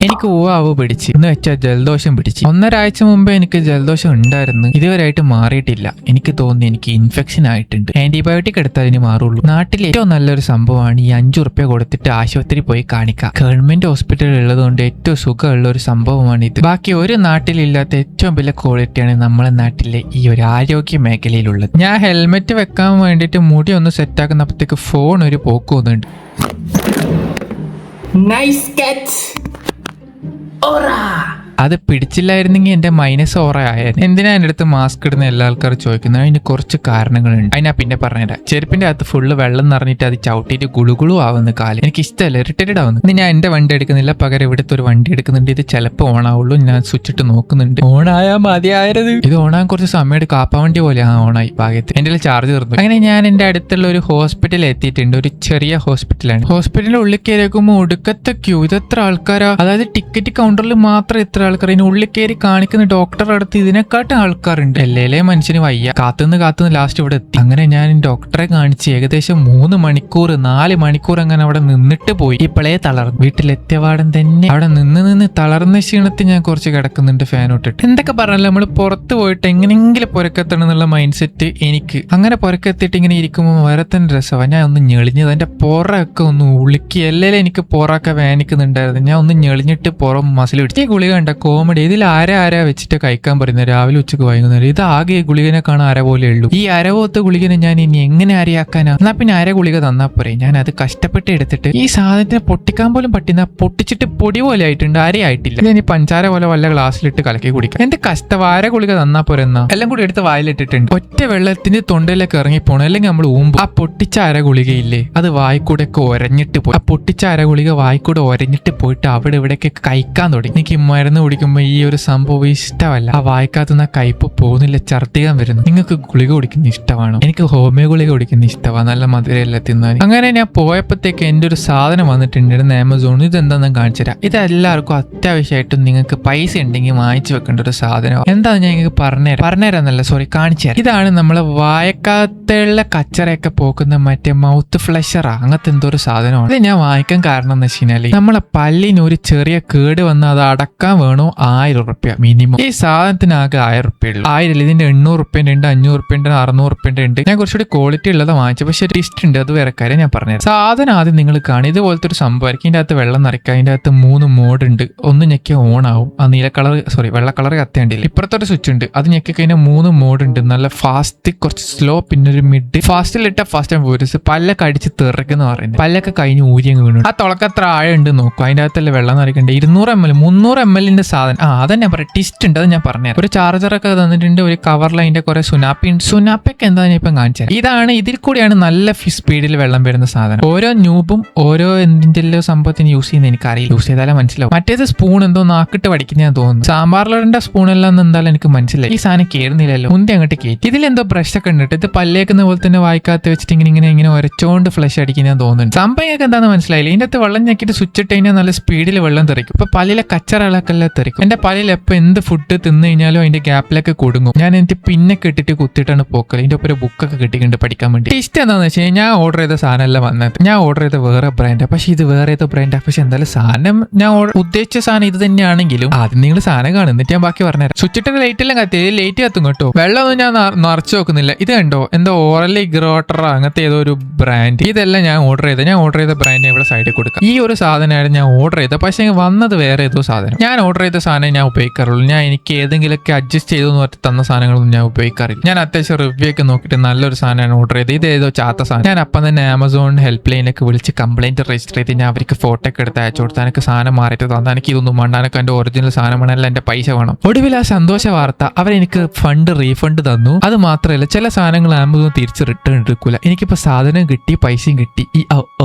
എനിക്ക് ഊവാവ് പിടിച്ച് എന്ന് വെച്ചാൽ ജലദോഷം പിടിച്ച്. 1.5 ആഴ്ച മുമ്പേ എനിക്ക് ജലദോഷം ഉണ്ടായിരുന്നു, ഇതുവരെയായിട്ട് മാറിയിട്ടില്ല. എനിക്ക് തോന്നുന്നു എനിക്ക് ഇൻഫെക്ഷൻ ആയിട്ടുണ്ട്. ആന്റിബയോട്ടിക് എടുത്താൽ അതിന് മാറുള്ളൂ. നാട്ടിൽ ഏറ്റവും നല്ലൊരു സംഭവമാണ് ഈ 5 ഉറുപ്പ്യ കൊടുത്തിട്ട് ആശുപത്രി പോയി കാണിക്കാം. ഗവൺമെന്റ് ഹോസ്പിറ്റൽ ഉള്ളതുകൊണ്ട് ഏറ്റവും സുഖമുള്ള ഒരു സംഭവമാണ് ഇത്. ബാക്കി ഒരു നാട്ടിലില്ലാത്ത ഏറ്റവും വലിയ ക്വാളിറ്റിയാണ് നമ്മളെ നാട്ടിലെ ഈ ഒരു ആരോഗ്യ മേഖലയിലുള്ളത്. ഞാൻ ഹെൽമെറ്റ് വെക്കാൻ വേണ്ടിയിട്ട് മുടി ഒന്ന് സെറ്റ് ആക്കുന്നപ്പോഴത്തേക്ക് ഫോൺ ഒരു പോക്ക് വന്നിട്ടുണ്ട്. അത് പിടിച്ചില്ലായിരുന്നെങ്കിൽ എന്റെ മൈനസ് ഓറയായിരുന്നു. എന്തിനാ എൻ്റെ അടുത്ത് മാസ്ക് ഇടുന്ന എല്ലാ ആൾക്കാരും ചോദിക്കുന്നത്? അതിന് കുറച്ച് കാരണങ്ങളുണ്ട്, അതിനാ പിന്നെ പറഞ്ഞുതരാം. ചെരുപ്പിന്റെ അകത്ത് ഫുള്ള് വെള്ളം നിറഞ്ഞിട്ട് അത് ചവിട്ടിയിട്ട് ഗുളുഗുളു ആവുന്ന കാലം എനിക്ക് ഇഷ്ടമല്ല, ഇറിറ്റേറ്റഡ് ആവുന്നു. ഇനി ഞാൻ എന്റെ വണ്ടി എടുക്കുന്നില്ല, പകരം ഇവിടുത്തെ ഒരു വണ്ടി എടുക്കുന്നുണ്ട്. ഇത് ചിലപ്പോൾ ഓണാവുള്ളൂ. ഞാൻ സ്വിച്ച് ഇട്ട് നോക്കുന്നുണ്ട്, ഓണായാൽ മതിയായത്. ഇത് ഓണാൻ കുറച്ച് സമയം എടുക്കും. കാപ്പാവണ്ടി പോലെയാണ് ഓണായി ഭാഗത്ത്. എന്റെ ചാർജ് തീർന്നു. അങ്ങനെ ഞാൻ എന്റെ അടുത്തുള്ള ഒരു ഹോസ്പിറ്റലിൽ എത്തിയിട്ടുണ്ട്. ഒരു ചെറിയ ഹോസ്പിറ്റലാണ്. ഹോസ്പിറ്റലിന്റെ ഉള്ളിൽ കയറിയേക്കുമ്പോൾ ഒടുക്കത്തെ ക്യൂ. ഇതെത്ര ആൾക്കാരാ? അതായത് ടിക്കറ്റ് കൗണ്ടറിൽ മാത്രം എത്ര ആൾക്കാർ, ഇതിന് ഉള്ളിൽ കയറി കാണിക്കുന്ന ഡോക്ടറുടെ അടുത്ത് ഇതിനെക്കാട്ടും ആൾക്കാരുണ്ട്. എല്ലേ മനുഷ്യന് വയ്യ. കാത്തുനിന്ന് ലാസ്റ്റ് ഇവിടെ എത്തി. അങ്ങനെ ഞാൻ ഡോക്ടറെ കാണിച്ച് ഏകദേശം 3 മണിക്കൂർ 4 മണിക്കൂർ അങ്ങനെ അവിടെ നിന്നിട്ട് പോയി. ഇപ്പോഴേ തളർന്നു. വീട്ടിലെത്തിയപാടം തന്നെ അവിടെ നിന്ന് തളർന്ന ക്ഷീണത്തിൽ ഞാൻ കുറച്ച് കിടക്കുന്നുണ്ട് ഫാൻ ഇട്ടിട്ട്. എന്തൊക്കെ പറഞ്ഞല്ലോ, നമ്മൾ പുറത്ത് പോയിട്ട് എങ്ങനെയെങ്കിലും പുരക്കെത്തണം എന്നുള്ള മൈൻഡ് സെറ്റ് എനിക്ക്. അങ്ങനെ പുരക്കെത്തിയിട്ട് ഇങ്ങനെ ഇരിക്കുമ്പോൾ വേറെ തന്നെ രസമാണ്. ഞാൻ ഒന്ന് ഞെളിഞ്ഞത്, എന്റെ പുറമൊക്കെ ഒന്ന് ഉളുക്കി. എല്ലാം എനിക്ക് പുറമൊക്കെ വേനിക്കുന്നുണ്ടായിരുന്നു. ഞാൻ ഒന്ന് ഞെളിഞ്ഞിട്ട് പുറം മസിൽ പിടിച്ചു. ഈ ഗുളിക കണ്ട കോമഡി. ഇതിൽ ആരാ വെച്ചിട്ട് കഴിക്കാൻ പറയുന്നത്? രാവിലെ ഉച്ചക്ക് വൈകുന്നേരം. ഇത് ആകെ ഈ ഗുളികനെ കാണാൻ അര പോലെ ഉള്ളൂ. ഈ അരവോത്ത ഗുളികനെ ഞാൻ ഇനി എങ്ങനെ അരയാക്കാനാ? എന്നാ പിന്നെ അര ഗുളിക തന്നാ പോരെ. ഞാൻ അത് കഷ്ടപ്പെട്ട് എടുത്തിട്ട് ഈ സാധനത്തിനെ പൊട്ടിക്കാൻ പോലും പറ്റുന്ന പൊട്ടിച്ചിട്ട് പൊടി പോലെ ആയിട്ടുണ്ട്, അരയായിട്ടില്ല. ഇനി പഞ്ചാര പോലെ വല്ല ഗ്ലാസ്സിലിട്ട് കലക്കി കുടിക്കാം. എന്ത് കഷ്ടം. അര ഗുളിക തന്നാ പോരെന്നാ. എല്ലാം കൂടി എടുത്ത് വായിലിട്ടിട്ടുണ്ട്. ഒറ്റ വെള്ളത്തിന്റെ തൊണ്ടയിലേക്ക് ഇറങ്ങി പോണം, അല്ലെങ്കിൽ നമ്മൾ ഊമ്പും. ആ പൊട്ടിച്ച അര ഗുളികയില്ലേ, അത് വായിക്കൂടെ ഒക്കെ ഒരഞ്ഞിട്ട് പോയി. ആ പൊട്ടിച്ച അര ഗുളിക വായിക്കൂടെ ഒരഞ്ഞിട്ട് പോയിട്ട് അവിടെ ഇവിടെയൊക്കെ കഴിക്കാൻ തുടങ്ങി. എനിക്ക് മരുന്ന് കുടിക്കുമ്പോ ഈ ഒരു സംഭവം ഇഷ്ടമല്ല. ആ വായിക്കാത്തുന്ന കയ്പ് പോകുന്നില്ല, ഛർദ്ദിക്കാൻ വരുന്നു. നിങ്ങൾക്ക് ഗുളിക കുടിക്കുന്ന ഇഷ്ടമാണോ? എനിക്ക് ഹോമിയോ ഗുളിക കുടിക്കുന്ന ഇഷ്ടമാണ്, നല്ല മധുരമല്ല തിന്നാൻ. അങ്ങനെ ഞാൻ പോയപ്പോഴത്തേക്ക് എൻ്റെ ഒരു സാധനം വന്നിട്ടുണ്ട് ആമസോണിൽ. ഇതെന്താന്ന് കാണിച്ചു തരാം. ഇതെല്ലാവർക്കും അത്യാവശ്യമായിട്ടും നിങ്ങൾക്ക് പൈസ ഉണ്ടെങ്കിൽ വാങ്ങിച്ചു വെക്കേണ്ട ഒരു സാധനം. എന്താന്ന് ഞാൻ നിങ്ങൾക്ക് പറഞ്ഞുതരാന്നല്ല, സോറി, കാണിച്ചു തരാം. ഇതാണ് നമ്മളെ വായക്കാത്തുള്ള കച്ചറയൊക്കെ പോക്കുന്ന മറ്റേ മൗത്ത് ഫ്ലഷറാ, അങ്ങനത്തെ എന്തോ ഒരു സാധനമാണ്. ഇത് ഞാൻ വാങ്ങിക്കാൻ കാരണം എന്ന് വെച്ച് കഴിഞ്ഞാല് നമ്മളെ പല്ലിന് ഒരു ചെറിയ കേട് വന്ന് അത് അടക്കാൻ വേണോ 1000 ഉറുപ്പ്യ മിനിമം. ഈ സാധനത്തിനാകെ 1000 ഉറുപ്പ്യ ഉള്ളൂ. 1000 ഇതിന്റെ 800 ഉറുപ്പ്യന്റെ ഉണ്ട്, 500 ഉറുപ്പ്യന്റെ 600 ഉറുപ്പ്യന്റെ ഉണ്ട്. ഞാൻ കുറച്ചുകൂടി ക്വാളിറ്റി ഉള്ളത് വാങ്ങിച്ചു, പക്ഷെ ലിസ്റ്റ് ഉണ്ട്, അത് വേറെ കാര്യം. ഞാൻ പറഞ്ഞുതരാം. സാധനം ആദ്യം നിങ്ങൾ കാണും. ഇതുപോലത്തെ ഒരു സംഭവമായിരിക്കും. ഇതിന്റെ അകത്ത് വെള്ളം നിറയ്ക്കുക. അതിന്റെ അകത്ത് 3 മോഡ് ഉണ്ട്. ഒന്ന് ഞെക്കിയ ഓൺ ആവും. ആ വെള്ള കളർ കത്തേണ്ടില്ല. ഇപ്പുറത്തൊരു സ്വിച്ച് ഉണ്ട്, അത് ഞെക്കി കഴിഞ്ഞാൽ 3 മോഡ് ഉണ്ട്. നല്ല ഫാസ്റ്റ്, കുറച്ച് സ്ലോ, പിന്നെ ഒരു മിഡ്. ഫാസ്റ്റിലിട്ട ഫാസ്റ്റ് ആൻഡ് ഫ്യൂരിയസ്. പല്ലൊക്കെ അടിച്ച് തെറിക്കുന്ന പറയുന്നത്. പല്ലൊക്കെ കഴിഞ്ഞ് ഊരിയും വീണു. ആ തുളക്കത്ര ആഴുണ്ട് നോക്കും. അതിന്റെ അകത്തല്ലേ വെള്ളം നിറയ്ക്കണ്ടേ. 200 ml 300 ml സാധനം. അതന്നെ പറയാം, ടിസ്റ്റ് ഉണ്ട്, അത് ഞാൻ പറഞ്ഞുതരാം. ഒരു ചാർജറൊക്കെ തന്നിട്ടുണ്ട്. ഒരു കവറിൽ അതിന്റെ കുറെ സുനാപ്പിക്ക് എന്താ ഞാൻ ഇപ്പം കാണിച്ചു തരാം. ഇതാണ്, ഇതിൽ കൂടിയാണ് നല്ല സ്പീഡിൽ വെള്ളം വരുന്ന സാധനം. ഓരോ ന്യൂബും ഓരോ എന്തിന്റെ സംഭവത്തിന് യൂസ് ചെയ്യുന്ന എനിക്കറിയില്ല, യൂസ് ചെയ്താലേ മനസ്സിലാവും. മറ്റേത് സ്പൂൺ എന്തോ നാക്കിട്ട് പഠിക്കുന്ന ഞാൻ തോന്നുന്നു. സാമ്പാറിലിടേണ്ട സ്പൂണെല്ലാം എന്തായാലും എനിക്ക് മനസ്സിലായി. ഈ സാധനം കേറുന്നില്ലല്ലോ, മുന്തി അങ്ങോട്ട് കയറ്റി. ഇതിലെന്തോ ബ്രഷ് ഒക്കെ ഉണ്ട്. ഇത് പല്ലേക്കുന്ന പോലെ തന്നെ വായിക്കാത്ത വെച്ചിട്ട് ഇങ്ങനെ ഒരച്ചോണ്ട് ഫ്ലഷ് അടിക്കുന്ന തോന്നുന്നു. സംഭവം എന്താണെന്ന് മനസ്സിലായില്ല. ഇതിന്റെ അകത്ത് വെള്ളം ഞെക്കിട്ട് സ്വിച്ച് ഇട്ട് കഴിഞ്ഞാൽ നല്ല സ്പീഡിൽ വെള്ളം തെറിക്കും. ഇപ്പൊ പല്ലിലെ കച്ചറകളൊക്കെ എല്ലാം തെറിക്കും. എന്റെ പല്ലിൽ എപ്പോൾ എന്ത് ഫുഡ് തിന്നു കഴിഞ്ഞാലും അതിന്റെ ഗ്യാപ്പിലൊക്കെ കൊടുങ്ങും. ഞാൻ എനിക്ക് പിന്നെ കെട്ടിട്ട് കുത്തിയിട്ടാണ് പോക്കൽ. ഇതിന്റെ ഒപ്പം ഒരു ബുക്കൊക്കെ കിട്ടിയിട്ടുണ്ട് പഠിക്കാൻ വേണ്ടി. ഇഷ്ടം എന്താണെന്ന് വെച്ച് കഴിഞ്ഞാൽ ഞാൻ ഓർഡർ ചെയ്ത സാധനം എല്ലാം വന്നത്. ഞാൻ ഓർഡർ ചെയ്ത വേറെ ബ്രാൻഡാണ്, പക്ഷെ ഇത് വേറെ ഏതോ ബ്രാൻഡാണ്. പക്ഷെ എന്തായാലും സാധനം ഞാൻ ഉദ്ദേശിച്ച സാധനം ഇത് തന്നെയാണെങ്കിലും ആദ്യം നിങ്ങൾ സാധനം കാണും, എന്നിട്ട് ഞാൻ ബാക്കി പറഞ്ഞുതരാം. സ്വിച്ചിട്ട് ലൈറ്റ് എല്ലാം കത്തി, ലൈറ്റ് കത്തും കേട്ടോ. വെള്ളമൊന്നും ഞാൻ നിറച്ചു നോക്കുന്നില്ല. ഇത് കണ്ടോ, എന്തോ ഓറലി ഗ്രോട്ടർ അങ്ങനത്തെ ഏതോ ഒരു ബ്രാൻഡ്. ഇതെല്ലാം ഞാൻ ഓർഡർ ചെയ്ത ബ്രാൻഡ് ഇവിടെ സൈഡിൽ കൊടുക്കാം. ഈ ഒരു സാധനമാണ് ഞാൻ ഓർഡർ ചെയ്തത്, പക്ഷെ വന്നത് വേറെ ഏതോ സാധനം. ഞാൻ ഓർഡർ ചെയ്ത സാധനം ഞാൻ ഉപയോഗിക്കാറുള്ളൂ. ഞാൻ എനിക്ക് ഏതെങ്കിലുമൊക്കെ അഡ്ജസ്റ്റ് ചെയ്തെന്ന് പറഞ്ഞിട്ട് തന്ന സാധനങ്ങളൊന്നും ഞാൻ ഉപയോഗിക്കാറില്ല. ഞാൻ അത്യാവശ്യം റിവ്യൂ ഒക്കെ നോക്കിയിട്ട് നല്ലൊരു സാധനമാണ് ഓർഡർ ചെയ്തത്. ഇത് ഏതോ ചാത്ത സാധനം. ഞാൻ അപ്പം തന്നെ ആമസോൺ ഹെൽപ്പ് ലൈനിലേക്ക് വിളിച്ച് കംപ്ലൈന്റ് രജിസ്റ്റർ ചെയ്ത് ഞാൻ അവർക്ക് ഫോട്ടോ ഒക്കെ എടുത്ത് അയച്ചു കൊടുത്താൽ എനിക്ക് സാധനം മാറിയിട്ട് തന്നാൽ എനിക്ക് ഇതൊന്നും വേണ്ടാനൊക്കെ എൻ്റെ ഒറിജിനൽ സാധനമാണ്, എല്ലാം എൻ്റെ പൈസ വേണം. ഒടുവിൽ ആ സന്തോഷ വാർത്ത, അവരെനിക്ക് റീഫണ്ട് തന്നു. അത് മാത്രമല്ല ചില സാധനങ്ങൾ ആമസോൺ തിരിച്ച് റിട്ടേൺ എടുക്കൂല. എനിക്കിപ്പോൾ സാധനം കിട്ടി, പൈസയും കിട്ടി.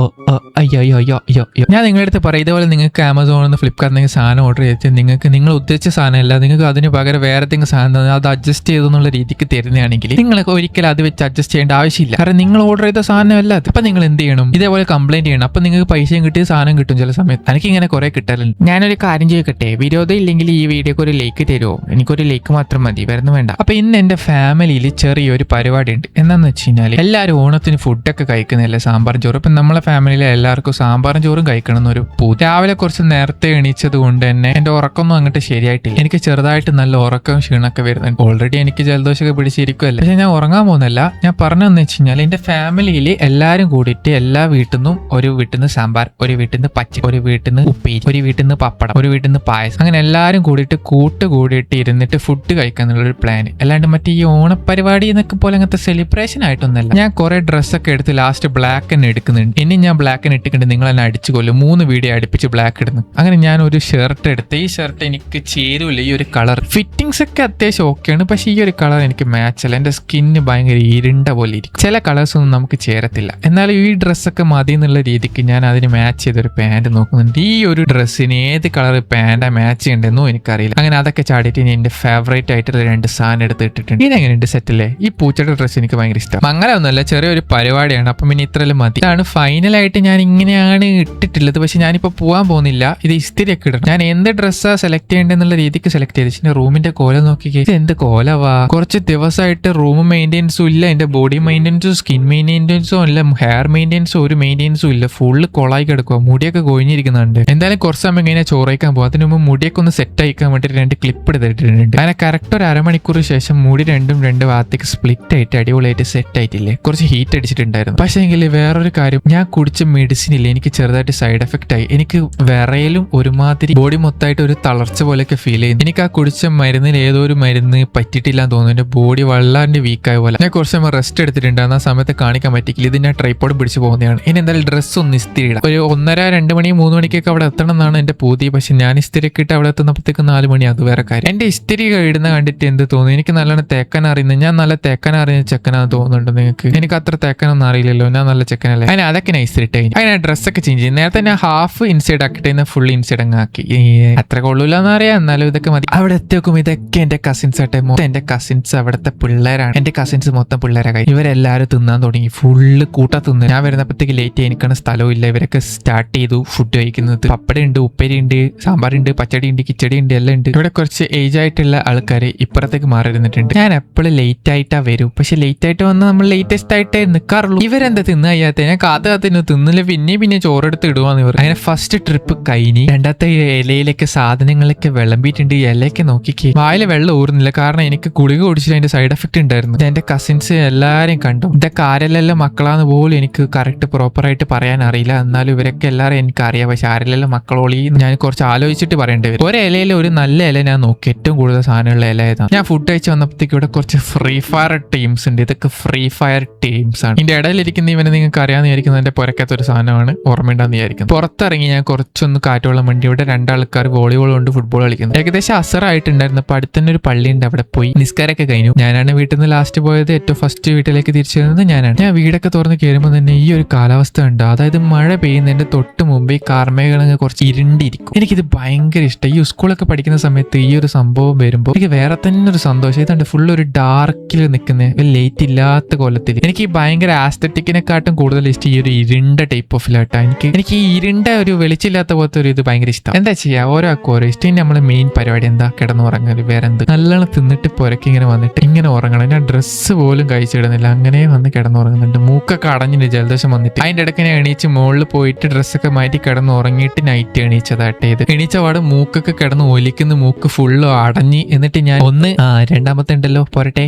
അയ്യോ ഞാൻ നിങ്ങളുടെ അടുത്ത് പറയാം, ഇതേപോലെ നിങ്ങൾക്ക് ആമസോണിൽ നിന്ന് ഫ്ലിപ്കാർട്ടിൽ നിന്ന് സാധനം ഓർഡർ ചെയ്തിട്ട് നിങ്ങൾക്ക് നിങ്ങൾ ഉദ്ദേശിച്ച സാധനമല്ല, നിങ്ങൾക്ക് അതിന് പകരം വേറെ എന്തെങ്കിലും സാധനം അത് അഡ്ജസ്റ്റ് ചെയ്തെന്നുള്ള രീതിക്ക് തരുന്നതാണെങ്കിൽ നിങ്ങൾ ഒരിക്കലും അത് വെച്ച് അഡ്ജസ്റ്റ് ചെയ്യേണ്ട ആവശ്യമില്ല. കാരണം നിങ്ങൾ ഓർഡർ ചെയ്ത സാധനമല്ല അത്. അപ്പൊ നിങ്ങൾ എന്ത് ചെയ്യണം? ഇതേപോലെ കംപ്ലൈന്റ് ചെയ്യണം. അപ്പൊ നിങ്ങൾക്ക് പൈസയും കിട്ടിയ സാധനം കിട്ടും. ചില സമയത്ത് എനിക്ക് ഇങ്ങനെ കുറെ കിട്ടാറുണ്ട്. ഞാനൊരു കാര്യം ചോദിക്കട്ടെ, വിരോധം ഇല്ലെങ്കിൽ ഈ വീഡിയോക്ക് ഒരു ലൈക്ക് തരുമോ? എനിക്കൊരു ലൈക്ക് മാത്രം മതി, വരുന്നു വേണ്ട. അപ്പൊ ഇന്ന് എന്റെ ഫാമിലിയിൽ ചെറിയൊരു പരിപാടി ഉണ്ട്. എന്താന്ന് വെച്ച് കഴിഞ്ഞാൽ എല്ലാവരും ഓണത്തിന് ഫുഡൊക്കെ കഴിക്കുന്നില്ല, സാമ്പാറും ചോറും. ഇപ്പൊ നമ്മളെ ഫാമിലിയിലെ എല്ലാവർക്കും സാമ്പാറും ചോറും കഴിക്കണം എന്നൊരു രാവിലെ കുറച്ച് നേരത്തെ എണീച്ചത് കൊണ്ട് തന്നെ എന്റെ ഉറക്കമൊന്നും അങ്ങോട്ട് ശരിയായിട്ടില്ല. എനിക്ക് ചെറുതായിട്ട് നല്ല ഉറക്കവും ക്ഷീണമൊക്കെ വരുന്നുണ്ട്. ഓൾറെഡി എനിക്ക് ജലദോഷമൊക്കെ പിടിച്ചിരിക്കുമല്ലേ. പക്ഷെ ഞാൻ ഉറങ്ങാൻ പോകുന്നില്ല. ഞാൻ പറഞ്ഞതെന്ന് വെച്ച് കഴിഞ്ഞാൽ എന്റെ ഫാമിലിയിൽ എല്ലാവരും കൂടിയിട്ട് എല്ലാ വീട്ടിൽ നിന്നും ഒരു വീട്ടിൽ നിന്ന് സാമ്പാർ, ഒരു വീട്ടിൽ നിന്ന് പച്ച, ഒരു വീട്ടിൽ നിന്ന് ഉപ്പേരി, ഒരു വീട്ടിൽ നിന്ന് പപ്പടം, ഒരു വീട്ടിൽ നിന്ന് പായസം, അങ്ങനെ എല്ലാവരും കൂടിയിട്ട് കൂടിയിട്ട് ഇരുന്നിട്ട് ഫുഡ് കഴിക്കാന്നുള്ളൊരു പ്ലാൻ. അല്ലാണ്ട് മറ്റേ ഈ ഓണപ്പരിപാടി എന്നൊക്കെ പോലെ അങ്ങനത്തെ സെലിബ്രേഷൻ ആയിട്ടൊന്നല്ല. ഞാൻ കുറെ ഡ്രസ്സൊക്കെ എടുത്ത് ലാസ്റ്റ് ബ്ലാക്ക് തന്നെ എടുക്കുന്നുണ്ട്. ഇനി ഞാൻ ബ്ലാക്ക് തന്നെ ഇട്ടിട്ടുണ്ട്, നിങ്ങൾ എന്നെ അടിച്ചു കൊല്ലും. 3 വീഡിയോ അടുപ്പിച്ച് ബ്ലാക്ക് ഇടുന്നു. അങ്ങനെ ഞാൻ ഒരു ഷർട്ട് എടുത്ത്, ഈ ഷർട്ട് എനിക്ക് ചേരൂല. ഈ ഒരു കളർ ഫിറ്റിങ്സ് ഒക്കെ അത്യാവശ്യം ഓക്കെയാണ്, പക്ഷെ ഈ ഒരു കളർ എനിക്ക് മാച്ച് അല്ല. എന്റെ സ്കിന്ന് ഭയങ്കര ഇരുണ്ട പോലെ ഇരിക്കും. ചില കളേഴ്സ് ഒന്നും നമുക്ക് ചേരത്തില്ല. എന്നാലും ഈ ഡ്രസ്സൊക്കെ മതി എന്നുള്ള രീതിക്ക് ഞാൻ അതിന് മാച്ച് ചെയ്തൊരു പാന്റ് നോക്കുന്നുണ്ട്. ഈ ഒരു ഡ്രസ്സിന് ഏത് കളർ പാന്റാ മാച്ച് ചെയ്യണ്ടെന്നോ എനിക്കറിയില്ല. അങ്ങനെ അതൊക്കെ ചാടിയിട്ട് ഞാൻ എന്റെ ഫേവറേറ്റ് ആയിട്ടുള്ള 2 സാധനം എടുത്ത് ഇട്ടിട്ടുണ്ട്. ഇതെങ്ങനെയുണ്ട്? സെറ്റല്ലേ? ഈ പൂച്ചയുടെ ഡ്രസ്സ് എനിക്ക് ഭയങ്കര ഇഷ്ടം. അങ്ങനെ ഒന്നുമല്ല, ചെറിയൊരു പരിപാടിയാണ്. അപ്പം പിന്നെ ഇത്രയും മതി. ഇതാണ് ഫൈനലായിട്ട് ഞാൻ ഇങ്ങനെയാണ് ഇട്ടിട്ടുള്ളത്. പക്ഷെ ഞാനിപ്പോൾ പോകാൻ പോകുന്നില്ല. ഇത് ഇസ്തിരിയൊക്കെ ഇടണം. ഞാൻ എന്ത് ഡ്രസ്സാ സെലക്ട് ചെയ്യേണ്ടെന്നുള്ള രീതിക്ക് സെലക്ട് ചെയ്ത് റൂമിന്റെ കോല നോക്കിക്കേ. എന്ത് കോലവാ! കുറച്ച് ദിവസമായിട്ട് റൂം മെയിൻ്റെനൻസും ഇല്ല, എന്റെ ബോഡി മെയിൻ്റെനൻസും സ്കിൻ മെയിൻ്റെനൻസും ഇല്ല, ഹെയർ മെയിൻ്റെനൻസും ഒരു മെയിൻ്റെനൻസും ഇല്ല. ഫുള്ള് കൊളായി കിടക്കുക. മുടിയൊക്കെ കൊഴിഞ്ഞിരിക്കുന്നുണ്ട്. എന്തായാലും കുറച്ച് സമയം കഴിഞ്ഞാൽ ചോറയ്ക്കാൻ പോകും. അതിന് മുമ്പ് മുടിയൊക്കെ ഒന്ന് സെറ്റ് അയക്കാൻ വേണ്ടിയിട്ട് 2 ക്ലിപ്പ് എടുത്തിട്ടുണ്ട്. അങ്ങനെ കറക്റ്റ് ഒരു അരമണിക്കൂർ ശേഷം മുടി രണ്ടും 2 ഭാഗത്തേക്ക് സ്പ്ലിറ്റ് ആയിട്ട് അടിപൊളിയായിട്ട് സെറ്റ് ആയിട്ടില്ലേ. കുറച്ച് ഹീറ്റ് അടിച്ചിട്ടുണ്ടായിരുന്നു. പക്ഷേ എങ്കിൽ വേറൊരു കാര്യം, ഞാൻ കുടിച്ച മെഡിസിൻ ഇല്ല, എനിക്ക് ചെറുതായിട്ട് സൈഡ് എഫക്റ്റ് ആയി. എനിക്ക് വിറയലും ഒരുമാതിരി ബോഡി മൊത്തമായിട്ട് ഒരു തളർച്ച പോലെയൊക്കെ ഫീൽ ചെയ്യുന്നു. എനിക്ക് ആ കുടിച്ച മരുന്നിൽ ഏതോ ഒരു മരുന്ന് പറ്റിയിട്ടില്ല എന്ന് തോന്നുന്നു. എന്റെ ബോഡി വല്ലാണ്ട് വീക്കായ പോലെ. ഞാൻ കുറച്ച് സമയം റെസ്റ്റ് എടുത്തിട്ടുണ്ട്. ആ സമയത്ത് കാണിക്കാൻ പറ്റിക്കില്ല. ഇത് ഞാൻ ട്രൈപ്പോഡ് പിടിച്ച് പോകുന്നതാണ്. ഇനി എന്തായാലും ഡ്രസ്സ് ഒന്ന് ഇസ്തിരി ഇടാം. ഒരു 1:30, 2 മണി, 3 മണിക്കൊക്കെ അവിടെ എത്തണം എന്നാണ് എന്റെ പൂതി. പക്ഷെ ഞാൻ ഇസ്തിരിയൊക്കെ ഇട്ട് അവിടെ എത്തുന്നപ്പോഴത്തേക്ക് 4 മണി. അത് വേറെ കാര്യം. എന്റെ ഇസ്തിരി ഇടുന്ന കണ്ടിട്ട് എന്ത് തോന്നുന്നു? എനിക്ക് നല്ലോണം തേക്കാൻ അറിയുന്നത്, ഞാൻ നല്ല തേക്കാൻ അറിയുന്ന ചെക്കനാന്ന് തോന്നുന്നുണ്ട് നിങ്ങൾക്ക്. എനിക്ക് അത്ര തേക്കാനൊന്നും അറിയില്ലല്ലോ, ഞാൻ നല്ല ചെക്കനല്ലേ. അതിന് അതൊക്കെ ഞാൻ ഇസ്തിരി ഇട്ട് കഴിഞ്ഞു. അങ്ങനെ ഡ്രസ്സൊക്കെ ചേഞ്ച് ചെയ്യും. നേരത്തെ ഞാൻ ഹാഫ് ഇൻസൈഡ് ആക്കിയിട്ട് ഫുൾ ഇൻസൈഡ് അങ്ങ് ആക്കി. അത്ര കൊള്ളൂല എന്നറിയാം, എന്നാലും ഇതൊക്കെ മതി. അവിടെ എത്തിയോക്കും ഇതൊക്കെ എന്റെ കസിൻസ് ആട്ടെ. മൊത്തം എന്റെ കസിൻസ് അവിടുത്തെ പിള്ളേരാണ്. എന്റെ കസിൻസ് മൊത്തം പിള്ളേരായി. ഇവരെല്ലാരും തിന്നാൻ തുടങ്ങി. ഫുള്ള് കൂട്ടാ തിന്ന്. ഞാൻ വരുന്നപ്പോഴത്തേക്ക് ലേറ്റ് ആയി. എനിക്കാണ് സ്ഥലവും ഇല്ല. ഇവരൊക്കെ സ്റ്റാർട്ട് ചെയ്തു ഫുഡ് കഴിക്കുന്നത്. പപ്പട ഉണ്ട്, ഉപ്പേരി ഉണ്ട്, സാമ്പാറുണ്ട്, പച്ചടി ഉണ്ട്, കിച്ചടി ഉണ്ട്, എല്ലാം ഉണ്ട്. ഇവിടെ കുറച്ച് ഏജ് ആയിട്ടുള്ള ആൾക്കാർ ഇപ്പുറത്തേക്ക് മാറിയിരുന്നിട്ടുണ്ട്. ഞാൻ എപ്പോഴും ലേറ്റ് ആയിട്ടാ വരും. പക്ഷെ ലേറ്റ് ആയിട്ട് വന്നാൽ നമ്മൾ ലേറ്റസ്റ്റ് ആയിട്ടേ നിൽക്കാറുള്ളൂ. ഇവരെന്താ തിന്ന കഴിയാത്ത? ഞാൻ കാത്തിന് തിന്നില്ല. പിന്നെ ചോറെടുത്ത് ഇടുവാന്ന് ഇവർ. അങ്ങനെ ഫസ്റ്റ് ട്രിപ്പ് കഴിഞ്ഞ് രണ്ടാമത്തെ ഇലയിലൊക്കെ സാധനങ്ങളൊക്കെ വിളമ്പിയിട്ടുണ്ട്. ഇലയൊക്കെ നോക്കിക്കേ, വായില് വെള്ളം ഊറുന്നില്ല. കാരണം എനിക്ക് ഗുളിക കുടിച്ചിട്ട് അതിന്റെ സൈഡ് എഫക്ട് ഉണ്ടായിരുന്നു. എന്റെ കസിൻസ് എല്ലാരും കണ്ടു. ഇതൊക്കെ ആരെല്ലാം മക്കളാന്ന് പോലും എനിക്ക് കറക്റ്റ് പ്രോപ്പറായിട്ട് പറയാൻ അറിയില്ല. എന്നാലും ഇവരൊക്കെ എല്ലാവരും എനിക്ക് അറിയാം. പക്ഷെ ആരെല്ലാം മക്കളോളി ഞാൻ കുറച്ച് ആലോചിച്ചിട്ട് പറയേണ്ടി വരും. ഒരു ഇലയിൽ ഒരു നല്ല ഇല ഞാൻ നോക്കി. ഏറ്റവും കൂടുതൽ സാധനമുള്ള ഇല ഏതാണ്? ഞാൻ ഫുഡ് കഴിച്ച് വന്നപ്പോഴത്തേക്ക് ഇവിടെ കുറച്ച് ഫ്രീ ഫയർ ടീംസ് ഉണ്ട്. ഇതൊക്കെ ഫ്രീ ഫയർ ടീംസ് ആണ്. ഇതിന്റെ ഇടയിലിരിക്കുന്ന ഇവനെ നിങ്ങൾക്ക് അറിയാമെന്ന് വിചാരിക്കുന്നത് എന്റെ പുറക്കത്തൊരു സാധനമാണ്. ഓർമ്മയുണ്ടാന്ന് വിചാരിക്കുന്നു. പുറത്തിറങ്ങി ഞാൻ കുറച്ചൊന്ന് കാറ്റുവെള്ളം വേണ്ടി ഇവിടെ 2 ആൾക്കാർ വോളിബോൾ കൊണ്ട് ഫുട്ബോൾ കളിക്കുന്നു. ഏകദേശം അസറായിട്ടുണ്ടായിരുന്നു. അപ്പൊ അടുത്തന്നെ ഒരു പള്ളിയുണ്ട്, അവിടെ പോയി നിസ്കാരമൊക്കെ കഴിഞ്ഞു. ഞാനാണ് വീട്ടിൽ നിന്ന് ലാസ്റ്റ് പോയത്. ഏറ്റവും ഫസ്റ്റ് വീട്ടിലേക്ക് തിരിച്ചു വരുന്നത് ഞാനാണ്. ഞാൻ വീടൊക്കെ തുറന്ന് കയറുമ്പോൾ തന്നെ ഈ ഒരു കാലാവസ്ഥ ഉണ്ട്. അതായത് മഴ പെയ്യുന്നതിന്റെ തൊട്ട് മുമ്പ് ഈ കാർമേഘങ്ങളൊക്കെ കുറച്ച് ഇരുണ്ടിരിക്കും. എനിക്കിത് ഭയങ്കര ഇഷ്ടം. ഈ സ്കൂളൊക്കെ പഠിക്കുന്ന സമയത്ത് ഈ ഒരു സംഭവം വരുമ്പോൾ എനിക്ക് വേറെ തന്നെ ഒരു സന്തോഷം. ഇതുണ്ട് ഫുൾ ഒരു ഡാർക്കിൽ നിൽക്കുന്ന ലൈറ്റ് ഇല്ലാത്ത കൊല്ലത്തിൽ. എനിക്ക് ഭയങ്കര ആസ്തറ്റിക്കിനെക്കാട്ടും കൂടുതൽ ഇഷ്ടം ഈ ഒരു ഇരുണ്ട ടൈപ്പ് ഓഫ് ലാട്ടാ. എനിക്ക് ഈ ഇരുണ്ട ഒരു വെളിച്ചില്ലാത്ത പോലത്തെ ഒരു ഇത് ഭയങ്കര ഇഷ്ടം. എന്താ ചെയ്യാ, ഓരോ ഓരോ ഇഷ്ടം. നമ്മളെ മെയിൻ പരിപാടി എന്താ? കിടന്നുറങ്ങല്. വേറെ എന്ത്? നല്ലോണം തിന്നിട്ട് പുരക്ക് ഇങ്ങനെ വന്നിട്ട് ഇങ്ങനെ ഉറങ്ങണം. ഞാൻ ഡ്രസ്സ് പോലും കഴിച്ചിടുന്നില്ല, അങ്ങനെ വന്ന് കിടന്നുറങ്ങുന്നുണ്ട്. മൂക്കൊക്കെ അടഞ്ഞിട്ട് ജലദോഷം വന്നിട്ട് അതിന്റെ ഇടയ്ക്ക് ഞാൻ എണീച്ച് മുകളിൽ പോയിട്ട് ഡ്രസ്സൊക്കെ മാറ്റി കിടന്ന് ഉറങ്ങിയിട്ട് നൈറ്റ് എണീച്ചതാട്ടെ. ഇത് എണീച്ച പാട് മൂക്കൊക്കെ കിടന്ന് ഒലിക്കുന്ന, മൂക്ക് ഫുള്ള് അടഞ്ഞി. എന്നിട്ട് ഞാൻ രണ്ടാമത്തെ ഉണ്ടല്ലോ പോരട്ടെ,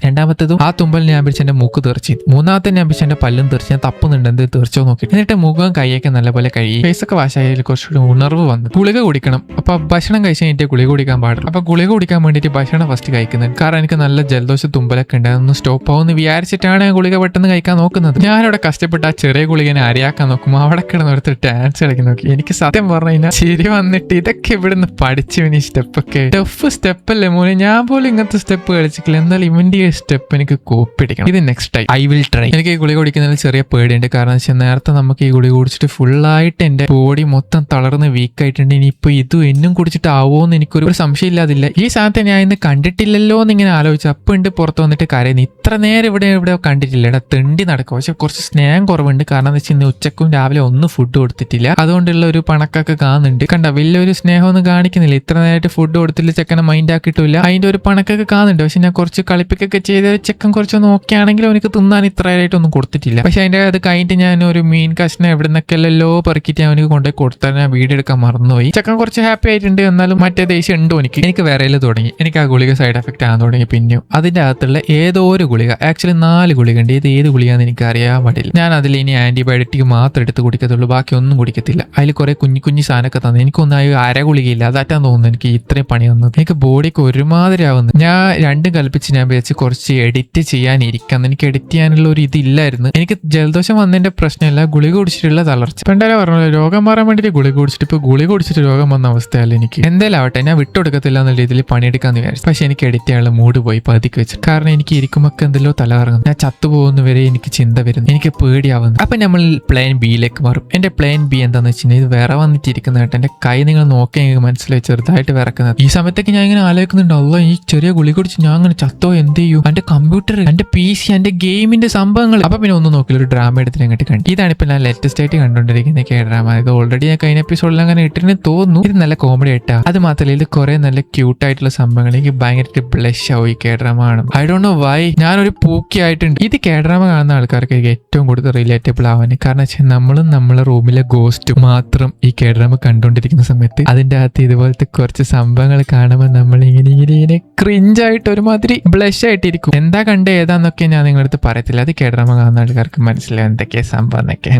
രണ്ടാമത്തേതും ആ തുമ്പൽ ഞാൻ പിടിച്ച് എന്റെ മൂക്ക് തെറിച്ചു. മൂന്നാമത്തെ ഞാൻ പിടിച്ച് എന്റെ പല്ലും തെറിച്ച്. ഞാൻ തപ്പുന്നുണ്ട് എന്ത് തെറിച്ചോ നോക്കി. എന്നിട്ട് മുഖം കൈയൊക്കെ നല്ലപോലെ കഴുകി. ഫേസൊക്കെ വാശായാലും കുറച്ചുകൂടി ഉണർവ് വന്നു. ഗുളിക കുടിക്കണം. അപ്പൊ ഭക്ഷണം കഴിച്ച് കഴിഞ്ഞിട്ട് ഗുളിക കുടിക്കാൻ പാടില്ല. അപ്പൊ ഗുളിക കുടിക്കാൻ വേണ്ടിയിട്ട് ഭക്ഷണം ഫസ്റ്റ് കഴിക്കുന്നത്. കാരണം എനിക്ക് നല്ല ജലദോഷ തുമ്പലൊക്കെ ഉണ്ട്. അതൊന്ന് സ്റ്റോപ്പ് ആവുമെന്ന് വിചാരിച്ചിട്ടാണ് ഗുളിക പെട്ടെന്ന് കഴിക്കാൻ നോക്കുന്നത്. ഞാനവിടെ കഷ്ടപ്പെട്ട് ആ ചെറിയ ഗുളികനെ അരിയാക്കാൻ നോക്കുമ്പോൾ അവിടെ കിടന്നൊരുത്ത് ഡാൻസ് കളിക്കാൻ നോക്കി. എനിക്ക് സത്യം പറഞ്ഞു കഴിഞ്ഞാൽ ചിരി വന്നിട്ട് ഇതൊക്കെ ഇവിടുന്ന് പഠിച്ചു. ഇനി സ്റ്റെപ്പൊക്കെ ടഫ് സ്റ്റെപ്പല്ലേ മോനെ, ഞാൻ പോലും ഇങ്ങനത്തെ സ്റ്റെപ്പ് കളിച്ചിട്ടില്ല. എന്നാൽ ഇവന്റെ സ്റ്റെപ്പ് എനിക്ക് കോപ്പിടിക്കണം. ഇത് next time I will try. എനിക്ക് ഈ ഗുളിക കുടിക്കുന്നതിൽ ചെറിയ പേടിയുണ്ട്. കാരണം വെച്ചാൽ നേരത്തെ നമുക്ക് ഈ ഗുളിക കുടിച്ചിട്ട് ഫുള്ളായിട്ട് എന്റെ ബോഡി മൊത്തം തളർന്ന് വീക്ക് ആയിട്ടുണ്ട്. ഇനിയിപ്പോ ഇതും എന്നും കുടിച്ചിട്ടാവോ എന്ന് എനിക്കൊരു സംശയം ഇല്ലാതില്ല. ഈ സാധനത്തെ ഞാൻ ഇന്ന് കണ്ടിട്ടില്ലല്ലോ എന്ന് ഇങ്ങനെ ആലോചിച്ചു. അപ്പം ഉണ്ട് പുറത്ത് വന്നിട്ട് കരയുന്നു. ഇത്ര നേരം ഇവിടെ കണ്ടിട്ടില്ല. ഇവിടെ തെണ്ടി നടക്കും. പക്ഷെ കുറച്ച് സ്നേഹം കുറവുണ്ട്. കാരണം എന്ന് വെച്ചാൽ ഇന്ന് ഉച്ചക്കും രാവിലെ ഒന്നും ഫുഡ് കൊടുത്തിട്ടില്ല. അതുകൊണ്ടുള്ള ഒരു പണക്കൊക്കെ കാണുന്നുണ്ട്. കണ്ട വലിയൊരു സ്നേഹമൊന്നും കാണിക്കുന്നില്ല. ഇത്ര നേരമായിട്ട് ഫുഡ് കൊടുത്തില്ല, ചെക്കനെ മൈൻഡ് ആക്കിയിട്ടില്ല. അതിന്റെ ഒരു പണക്കൊക്കെ കാണുന്നുണ്ട്. പക്ഷെ ഞാൻ കുറച്ച് കളിപ്പിക്കൊക്കെ ചെയ്ത ചെക്കൻ കുറച്ച് നോക്കിയാണെങ്കിലും എനിക്ക് തിന്നാൻ ഇത്രയായിട്ടൊന്നും കൊടുത്തിട്ടില്ല. പക്ഷെ അതിന്റെ അത് കഴിഞ്ഞിട്ട് ഞാൻ ഒരു മീൻ കഷ്ണം എവിടെ നിന്നൊക്കെയല്ലോ പെറുക്കിയിട്ട് അവനക്ക് കൊണ്ടുപോയി കൊടുത്താൽ ഞാൻ വീഡിയോ എടുക്കാൻ മറന്നുപോയി. ചെക്കൻ കുറച്ച് ഹാപ്പി ആയിട്ടുണ്ട്. എന്നാലും മറ്റേ ദേഷ്യം ഉണ്ടോ എനിക്ക് വിരയിൽ തുടങ്ങി. എനിക്ക് ആ ഗുളിക സൈഡ് എഫക്റ്റ് ആകാൻ തുടങ്ങി. പിന്നെയും അതിന്റെ അകത്തുള്ള ഏതോ ഒരു ഗുളിക, ആക്ച്വലി 4 ഗുളിക ഉണ്ട്. ഏത് ഗുളികയെന്ന് എനിക്ക് അറിയാൻ പാടില്ല. ഞാൻ അതിൽ ഇനി ആന്റിബയോട്ടിക് മാത്രം എടുത്ത് കുടിക്കത്തുള്ളൂ, ബാക്കി ഒന്നും കുടിക്കത്തില്ല. അതിൽ കുറെ കുഞ്ഞു സാധനമൊക്കെ തന്നെ. എനിക്കൊന്നും ആ അര ഗുളികയില്ല. അതാറ്റാൻ തോന്നുന്നു എനിക്ക് ഇത്രയും പണി വന്നത്. എനിക്ക് ബോഡിക്ക് ഒരുമാതിരി ആവുന്നു. ഞാൻ രണ്ടും കൽപ്പിച്ച് ഞാൻ വിചാരിച്ച് കുറച്ച് എഡിറ്റ് ചെയ്യാനിരിക്കാം. എനിക്ക് എഡിറ്റ് ചെയ്യാനുള്ള ഒരു ഇതില്ലായിരുന്നു. എനിക്ക് ജലദോഷം വന്നതിന്റെ പ്രശ്നമില്ല, ഗുളിക കുടിച്ചിട്ടുള്ള തളർച്ച. പണ്ടാലും പറഞ്ഞു രോഗം മാറാൻ വേണ്ടിയിട്ട് ഗുളിക കുടിച്ചിട്ട് ഇപ്പൊ ഗുളിക കുടിച്ചിട്ട് രോഗം വന്ന അവസ്ഥയല്ല എനിക്ക്. എന്തായാലും ആവട്ടെ, ഞാൻ വിട്ടുകൊടുക്കത്തില്ല എന്നുള്ള രീതിയിൽ പണിയെടുക്കാന്ന് വിചാരിച്ചു. പക്ഷെ എനിക്ക് എഡിറ്റ് ചെയ്യാനുള്ള മൂഡ് പോയി പതുക്കി വെച്ചു. കാരണം എനിക്ക് ഇരിക്കുമ്പോൾ എന്തെല്ലോ തല കറങ്ങുന്നു. ഞാൻ ചത്തുപോകുന്ന വരെ എനിക്ക് ചിന്ത വരുന്നു. എനിക്ക് പേടിയാവുന്നു. അപ്പൊ നമ്മൾ പ്ലാൻ ബിയിലേക്ക് മാറും. എന്റെ പ്ലാൻ ബി എന്താന്ന് വെച്ചിട്ടുണ്ടെങ്കിൽ ഇത് വേറെ വന്നിട്ടിരിക്കുന്ന കേട്ടോ. എന്റെ കൈ നിങ്ങൾ നോക്കി എനിക്ക് മനസ്സിലായി ചെറുതായിട്ട് വിറക്കുന്നത്. ഈ സമയത്തൊക്കെ ഞാൻ ഇങ്ങനെ ആലോചിക്കുന്നുണ്ട്, അല്ല ഈ ചെറിയ ഗുളി കുടിച്ച് ഞാൻ അങ്ങനെ ചത്തോ എന്ത് ചെയ്യൂ? എന്റെ കമ്പ്യൂട്ടർ, എന്റെ PC, എന്റെ ഗെയിമിന്റെ സംഭവങ്ങൾ. അപ്പൊ പിന്നെ ഒന്നും നോക്കില്ല, ഒരു ഡ്രാമ എടുത്തിട്ട് അങ്ങോട്ട് കണ്ടു. ഇതാണ് ഇപ്പൊ ഞാൻ ലേറ്റസ്റ്റ് ആയിട്ട് കണ്ടുകൊണ്ടിരിക്കുന്ന ഡ്രാമ. ഇത് ഓൾറെഡി ഞാൻ കഴിഞ്ഞ എപ്പിസോഡിൽ അങ്ങനെ ഇട്ടിന് തോന്നുന്നു. ഇത് നല്ല കോമഡി ആയിട്ടാ. അത് മാത്രമല്ല ഇത് കുറെ നല്ല ക്യൂട്ട് ആയിട്ടുള്ള സംഭവങ്ങൾ. എനിക്ക് ഭയങ്കരമായിട്ട് ബ്ലഷ് ആവും ഈ ഡ്രാമ കാണും. I don't know why. ഞാനൊരു പൂക്കി ആയിട്ടുണ്ട്. ഇത് ഡ്രാമ കാണുന്ന ആൾക്കാർക്ക് ഏറ്റവും കൂടുതൽ റിലേറ്റബിൾ ആവാൻ. കാരണം വെച്ചാൽ നമ്മളും നമ്മളെ റൂമിലെ ഗോസ്റ്റ് മാത്രം ഈ ഡ്രാമ കണ്ടുകൊണ്ടിരിക്കുന്ന സമയത്ത് അതിന്റെ അകത്ത് ഇതുപോലത്തെ കുറച്ച് സംഭവങ്ങൾ കാണുമ്പോൾ നമ്മൾ ഇങ്ങനെ ക്രിഞ്ചായിട്ട് ഒരുമാതിരി ബ്ലഷ് ആയിട്ടിരിക്കും. എന്താ കണ്ട് ഏതാന്നൊക്കെ ഞാൻ നിങ്ങളുടെ അടുത്ത് പറയത്തില്ല. അത് ഡ്രാമ കാണുന്ന ആൾക്കാർക്ക് മനസ്സിലാവും എന്തൊക്കെയാ സംഭവം എന്നൊക്കെ.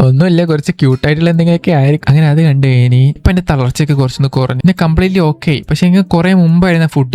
ഒന്നുമില്ല, കുറച്ച് ക്യൂട്ടായിട്ടുള്ള എന്തെങ്കിലുമൊക്കെ ആയിരിക്കും. അങ്ങനെ അത് കണ്ട് ഇനി ഇപ്പൊ എന്റെ തളർച്ചയൊക്കെ കുറച്ചൊന്ന് കുറഞ്ഞു. പിന്നെ കംപ്ലീറ്റ്ലി ഓക്കെ. പക്ഷെ എനിക്ക് കുറെ മുമ്പായിരുന്നു ഫുഡ്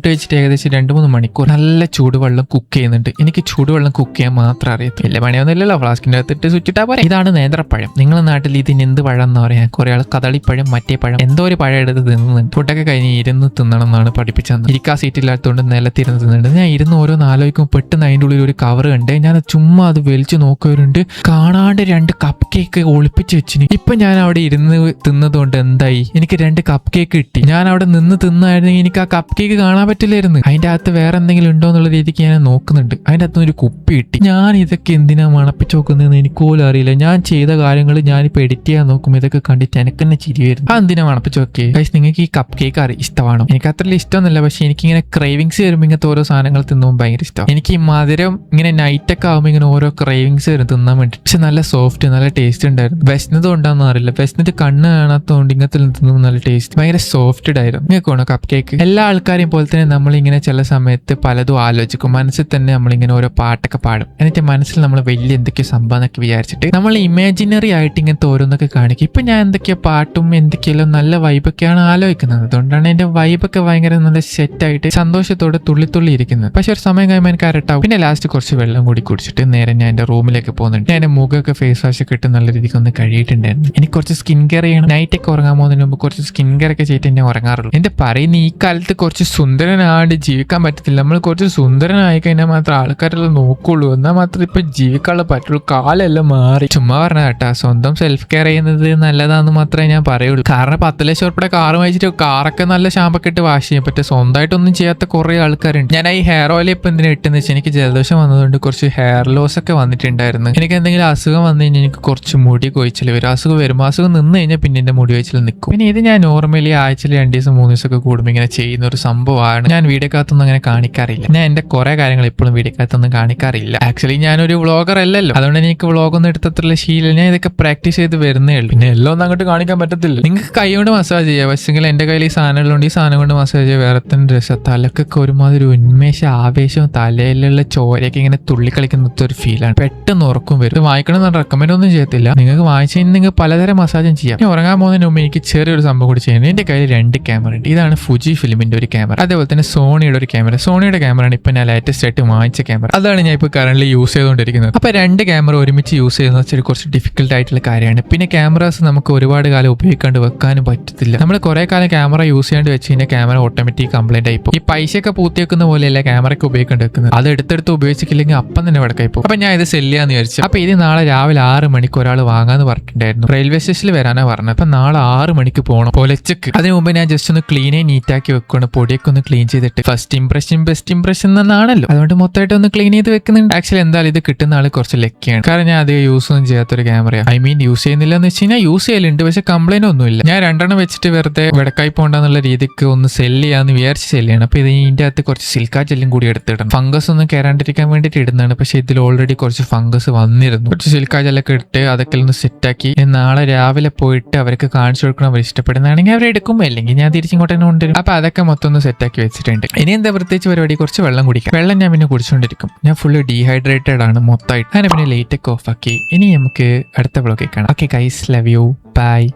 കഴിച്ചിട്ട് ഏകദേശം 2-3 മണിക്കൂർ നല്ല ചൂടുവെള്ളം കുക്ക് ചെയ്യുന്നുണ്ട്. എനിക്ക് ചൂടുവെള്ളം കുക്ക് ചെയ്യാൻ മാത്രം അറിയത്തില്ല. വലിയ പണിയൊന്നുമില്ലല്ലോ, ഫ്ലാസ്കിന്റെ അകത്തിട്ട് സ്വിച്ചിട്ടാ പോലെ. ഇതാണ് നേന്ത്രപ്പഴം. നിങ്ങളുടെ നാട്ടിൽ ഇതിന് എന്ത് പഴം എന്ന് പറയാ? കുറെ ആൾ കദളിപ്പഴം, മറ്റേ പഴം, എന്തോ ഒരു പഴം എടുത്ത് തിന്നുന്നുണ്ട്. ഫുഡൊക്കെ കഴിഞ്ഞ് ഇരുന്ന് തിന്നണം എന്നാണ് പഠിപ്പിച്ചത്. ഇരിക്കാ സീറ്റില്ലാത്തതുകൊണ്ട് നിലത്തിരുന്ന് തിന്നുന്നുണ്ട്. ഞാൻ ഇരുന്ന് ഓരോന്ന് ആലോചിക്കുമ്പോൾ പെട്ടെന്ന് അതിൻ്റെ ഉള്ളിൽ ഒരു കവർ കണ്ട് ഞാൻ ചുമ്മാ അത് വലിച്ചു നോക്കിയവരുണ്ട്. കാണാണ്ട് 2 കപ്പ് കേക്ക് ഒളിപ്പിച്ച് വെച്ചിന്. ഇപ്പൊ ഞാൻ അവിടെ ഇരുന്ന് തിന്നതുകൊണ്ട് എന്തായി? എനിക്ക് 2 കപ്പ് കേക്ക് കിട്ടി. ഞാൻ അവിടെ നിന്ന് തിന്നായിരുന്നെങ്കിൽ എനിക്ക് ആ കപ്പ് കേക്ക് കാണാൻ പറ്റില്ലായിരുന്നു. അതിന്റെ അകത്ത് വേറെ എന്തെങ്കിലും ഉണ്ടോ എന്നുള്ള രീതിക്ക് ഞാൻ നോക്കുന്നുണ്ട്. അതിന്റെ അകത്ത് ഒരു കുപ്പി കിട്ടി. ഞാൻ ഇതൊക്കെ എന്തിനാ മണപ്പിച്ച് നോക്കുന്നതെന്ന് എനിക്ക് പോലും അറിയില്ല. ഞാൻ ചെയ്ത കാര്യങ്ങൾ ഞാനിപ്പോൾ എഡിറ്റ് ചെയ്യാൻ നോക്കുമ്പോൾ ഇതൊക്കെ കണ്ടിട്ട് എനിക്ക് തന്നെ ചിരി വരുന്നു. എന്തിനാ മണപ്പിച്ച് നോക്കിയേ? പക്ഷേ നിങ്ങൾക്ക് ഈ കപ്പ് കേക്ക് ഇഷ്ടമാണോ? എനിക്ക് അത്ര ഇഷ്ടമൊന്നുമില്ല. പക്ഷെ എനിക്കിങ്ങനെ ക്രേവിങ്സ് വരുമ്പോൾ ഇങ്ങനത്തെ ഓരോ സാധനങ്ങൾ തിന്നുമ്പോൾ ഭയങ്കര ഇഷ്ടമാണ്. എനിക്ക് ഈ മധുരം ഇങ്ങനെ നൈറ്റൊക്കെ ആകുമ്പോൾ ഇങ്ങനെ ഓരോ ക്രേവിങ്സ് വരും തിന്നാൻ വേണ്ടി. പക്ഷെ നല്ല സോഫ്റ്റ്, നല്ല ടേസ്റ്റ് ഉണ്ടായിരുന്നു. വിശന്നത് കൊണ്ടാണെന്ന് അറിയില്ല. വിശന്നിട്ട് കണ്ണ് കാണാത്തതുകൊണ്ട് ഇങ്ങനത്തെ തിന്നുമ്പോൾ നല്ല ടേസ്റ്റ്, ഭയങ്കര സോഫ്റ്റഡ് ആയിരുന്നു. നിങ്ങൾക്ക് വേണോ കപ്പ് കേക്ക്? എല്ലാ ആൾക്കാരെയും പോലെ തന്നെ നമ്മളിങ്ങനെ ചില സമയത്ത് പലതും ആലോചിക്കും. മനസ്സിൽ തന്നെ നമ്മളിങ്ങനെ ഓരോ പാട്ടൊക്കെ പാടും. എന്നിട്ട് മനസ്സിൽ നമ്മൾ വലിയ എന്തൊക്കെയോ സംഭവം എന്നൊക്കെ വിചാരിച്ചിട്ട് നമ്മൾ ഇമാജിനറി ആയിട്ട് ഇങ്ങനത്തെ ഓരോന്നൊക്കെ കാണിക്കും. ഇപ്പൊ ഞാൻ എന്തൊക്കെയോ പാട്ടും എന്തൊക്കെയല്ലോ നല്ല വൈബൊക്കെയാണ് ആലോചിക്കുന്നത്. അതുകൊണ്ടാണ് എന്റെ വൈബൊക്കെ ഭയങ്കര നല്ല സെറ്റായിട്ട് സന്തോഷത്തോടെ തുള്ളി ഇരിക്കുന്നത്. പക്ഷെ ഒരു സമയം കഴിയുമ്പോൾ എനിക്ക് അരട്ടാവും. പിന്നെ ലാസ്റ്റ് കുറച്ച് വെള്ളം കൂടി കുടിച്ചിട്ട് നേരെ ഞാൻ എന്റെ റൂമിലേക്ക് പോകുന്നുണ്ട്. ഞാൻ എന്റെ മുഖമൊക്കെ ഫേസ് വാഷ് ഒക്കെ ഇട്ട് നല്ല രീതിക്ക് ഒന്ന് കഴിയിട്ടുണ്ടായിരുന്നു. എനിക്ക് കുറച്ച് സ്കിൻ കെയർ ചെയ്യണം. നൈറ്റൊക്കെ ഉറങ്ങാൻ പോകുന്നതിന് മുമ്പ് കുറച്ച് സ്കിൻ കെയർ ഒക്കെ ചെയ്തിട്ട് എന്നെ ഉറങ്ങാറുള്ളൂ. എന്റെ പറയുന്ന ഈ കാലത്ത് കുറച്ച് സുന്ദരനായിട്ട് ജീവിക്കാൻ പറ്റത്തില്ല. നമ്മൾ കുറച്ച് സുന്ദരനായി കഴിഞ്ഞാൽ മാത്രം ആൾക്കാരെല്ലാം നോക്കുള്ളൂ. എന്നാൽ മാത്രം ഇപ്പൊ ജീവിക്കാനുള്ള പറ്റുള്ളൂ. കാലെല്ലാം മാറി. ചുമ്മാ പറഞ്ഞ കേട്ടാ, സ്വന്തം സെൽഫ് കെയർ ചെയ്യുന്നത് നല്ലതാണെന്ന് മാത്രമേ ഞാൻ പറയുള്ളൂ. കാരണം 10 ലക്ഷം ഉറുപ്പിയുടെ കാറ് വാങ്ങിച്ചിട്ട് കാറൊക്കെ നല്ല ഷാമ്പൊക്കെ ഇട്ട് വാഷ് ചെയ്യാൻ പറ്റും. സ്വന്തമായിട്ടൊന്നും ചെയ്യാത്ത കുറെ ആൾക്കാരുണ്ട്. ഞാൻ ഈ ഹെയർ ഓയിൽ ഇപ്പൊ എന്തിനാ ഇട്ടെന്ന് വെച്ചാൽ എനിക്ക് ജലദോഷം വന്നതുകൊണ്ട് കുറച്ച് ഹെയർ ലോസ് ഒക്കെ വന്നിട്ടുണ്ടായിരുന്നു. എനിക്ക് എന്തെങ്കിലും അസുഖം വന്നു കഴിഞ്ഞാൽ എനിക്ക് കുറച്ച് മുടി കൊഴിച്ചിൽ വരും. അസുഖം വരുമ്പോൾ അസുഖം നിന്ന് കഴിഞ്ഞാൽ പിന്നെ എന്റെ മുടി കൊഴിച്ചിൽ നിൽക്കും. പിന്നെ ഇത് ഞാൻ നോർമലി ആഴ്ചയിൽ 2 ദിവസം 3 ദിവസമൊക്കെ കൂടുമ്പോൾ ഇങ്ങനെ ചെയ്യുന്ന ഒരു സംഭവമാണ്. ഞാൻ വീഡിയോക്കകത്തൊന്നും അങ്ങനെ കാണിക്കാറില്ല. ഞാൻ എന്റെ കുറെ കാര്യങ്ങൾ ഇപ്പോഴും വീഡിയോക്കകത്തൊന്നും കാണിക്കാറില്ല. ആക്ച്വലി ഞാനൊരു വ്ളോഗർ അല്ലല്ലോ, അതുകൊണ്ട് എനിക്ക് വ്ളോഗൊന്നും എടുത്തത്ര ശീലം. ഞാൻ ഇതൊക്കെ പ്രാക്ടീസ് ചെയ്ത് വരുന്നേ ഉള്ളൂ. പിന്നെ എല്ലാം ഒന്നും അങ്ങോട്ട് കാണിക്കാൻ പറ്റത്തില്ല. നിങ്ങൾക്ക് കൈ കൊണ്ട് മസാജ് ചെയ്യാം. പക്ഷെങ്കിൽ എന്റെ കയ്യിൽ ഈ സാധനങ്ങളുണ്ട്. ഈ സാധനം കൊണ്ട് മസാജ് ചെയ്യാൻ വേറെ തന്നെ രസം. തലക്കൊക്കെ ഒരുമാതിരി ഉന്മേഷ ആവേശവും തലയിലുള്ള ചോരയൊക്കെ ഇങ്ങനെ തുള്ളിക്കളിക്കുന്ന ഒരു ഫീലാണ്. പെട്ടെന്ന് ഉറക്കം വരും. ഇത് വായിക്കണം എന്ന് റെക്കമെൻഡ് ഒന്നും ചെയ്യത്തില്ല. നിങ്ങൾക്ക് വായിച്ചു കഴിഞ്ഞാൽ നിങ്ങൾക്ക് പലതരം മസാജും ചെയ്യാം. ഞാൻ ഉറങ്ങാൻ പോകുന്നതിന് മുമ്പ് എനിക്ക് ചെറിയൊരു സംഭവം കൂടി ചെയ്യുന്നത്. എന്റെ കയ്യിൽ 2 ക്യാമറ ഉണ്ട്. ഇതാണ് ഫുജി ഫിലിമിന്റെ ഒരു ക്യാമറ, അതേപോലെ തന്നെ സോണിയുടെ ഒരു ക്യാമറ. സോണിയുടെ ക്യാമറയാണ് ഇപ്പൊ ഞാൻ ലേറ്റസ്റ്റ് ആയിട്ട് വാങ്ങിച്ച ക്യാമറ. അതാണ് ഞാൻ ഇപ്പോൾ കറന്റ് യൂസ് ചെയ്തുകൊണ്ടിരിക്കുന്നത്. അപ്പൊ 2 ക്യാമറ ഒരുമിച്ച് യൂസ് ചെയ്യുന്ന വെച്ചാൽ കുറച്ച് ഡിഫിക്കൽട്ട് ആയിട്ടുള്ള കാര്യമാണ്. പിന്നെ ക്യാമറാസ് നമുക്ക് ഒരുപാട് കാലം ഉപയോഗിക്കാണ്ട് വെക്കാനും പറ്റത്തില്ല. നമ്മൾ കുറെ കാലം ക്യാമറ യൂസ് ചെയ്യാണ്ട് വെച്ച് കഴിഞ്ഞാൽ ക്യാമറ ഓട്ടോമാറ്റിക് കംപ്ലൈന്റ് ആയിപ്പോ. ഈ പൈസയൊക്കെ പൂത്തി വെക്കുന്ന പോലെയല്ല ക്യാമറയ്ക്ക് ഉപയോഗിക്കേണ്ടി വെക്കുന്നത്. അത് എടുത്തെടുത്ത് ഉപയോഗിച്ചില്ലെങ്കിൽ അപ്പം തന്നെ വടക്കായി പോകും. അപ്പൊ ഞാൻ ഇത് സെല് ചെയ്യാന്ന് വിചാരിച്ചു. അപ്പൊ ഇത് നാളെ രാവിലെ 6 മണിക്ക് ഒരാൾ വാങ്ങാന്ന് പറഞ്ഞിട്ടുണ്ടായിരുന്നു. റെയിൽവേ സ്റ്റേഷനിൽ വരാനാ പറഞ്ഞത്. അപ്പൊ നാളെ 6 മണിക്ക് പോകണം പൊലച്ചക്ക്. അതിന് മുമ്പ് ഞാൻ ജസ്റ്റ് ഒന്ന് ക്ലീനായി നീറ്റാക്കി വെക്കണം. പൊടിയൊക്കെ ഒന്ന് ക്ലീൻ ചെയ്തിട്ട് ഫസ്റ്റ് ഇംപ്രഷൻ ബെസ്റ്റ് ഇംപ്രഷൻ എന്നാണല്ലോ, അതുകൊണ്ട് മൊത്തമായിട്ട് ഒന്ന് ക്ലീൻ ചെയ്ത് വെക്കുന്നുണ്ട്. ആക്ച്വലി എന്തായാലും ഇത് കിട്ടുന്ന ആള് കുറച്ച് ലക്കിയാണ്. കാരണം ഞാൻ അധികം യൂസ് ഒന്നും ചെയ്യാത്തൊരു ക്യാമറ. ഐ മീൻ യൂസ് ചെയ്യുന്നില്ല എന്ന് വെച്ച് കഴിഞ്ഞാൽ യൂസ് ചെയ്യലുണ്ട്, പക്ഷെ കംപ്ലൈന്റ് ഒന്നുമില്ല. ഞാൻ 2 എണ്ണം വെച്ചിട്ട് വെറുതെ വെടക്കായി പോകണ്ടെന്നുള്ള രീതിക്ക് ഒന്ന് സെല്ല് ചെയ്യാന്ന് വിചാരിച്ച് സെല്ല് ചെയ്യണം. അപ്പൊ ഇതിന്റെ അകത്ത് കുറച്ച് സിൽക്കാ ജെല്ലും കൂടി എടുത്തിടണം. ഫംഗസ് ഒന്നും കയറാണ്ടിരിക്കാൻ വേണ്ടിയിട്ട് ഇടുന്നതാണ്. പക്ഷെ ഇതിൽ ഓൾറെഡി കുറച്ച് ഫംഗസ് വന്നിരുന്നു. കുറച്ച് സിൽക്കാ ജെല്ലൊക്കെ ഇട്ട് അതൊക്കെ ഒന്ന് സെറ്റാക്കി നാളെ രാവിലെ പോയിട്ട് അവർക്ക് കാണിച്ചു കൊടുക്കണം. അവർ ഇഷ്ടപ്പെടുന്നതാണെങ്കിൽ അവർ എടുക്കും, അല്ലെങ്കിൽ ഞാൻ തിരിച്ചിങ്ങോട്ട് തന്നെ കൊണ്ടുവരും. അപ്പൊ അതൊക്കെ മൊത്തം ഒന്ന് സെറ്റാക്കി വെച്ചിട്ടുണ്ട്. ഇനി എന്താ പ്രത്യേകിച്ച് പരിപാടി, കുറച്ച് വെള്ളം കുടിക്കാം. വെള്ളം ഞാൻ പിന്നെ കുടിച്ചുകൊണ്ടിരിക്കും. ഞാൻ ഫുള്ള് ഡീഹൈഡ്രേറ്റഡ് ആണ് മൊത്തമായിട്ട്. അങ്ങനെ പിന്നെ ലൈറ്റ് ഒക്കെ ഓഫ് ആക്കി. ഇനി നമുക്ക് അടുത്ത ബ്ലോഗിൽ കാണാം. Okay guys, love you, by.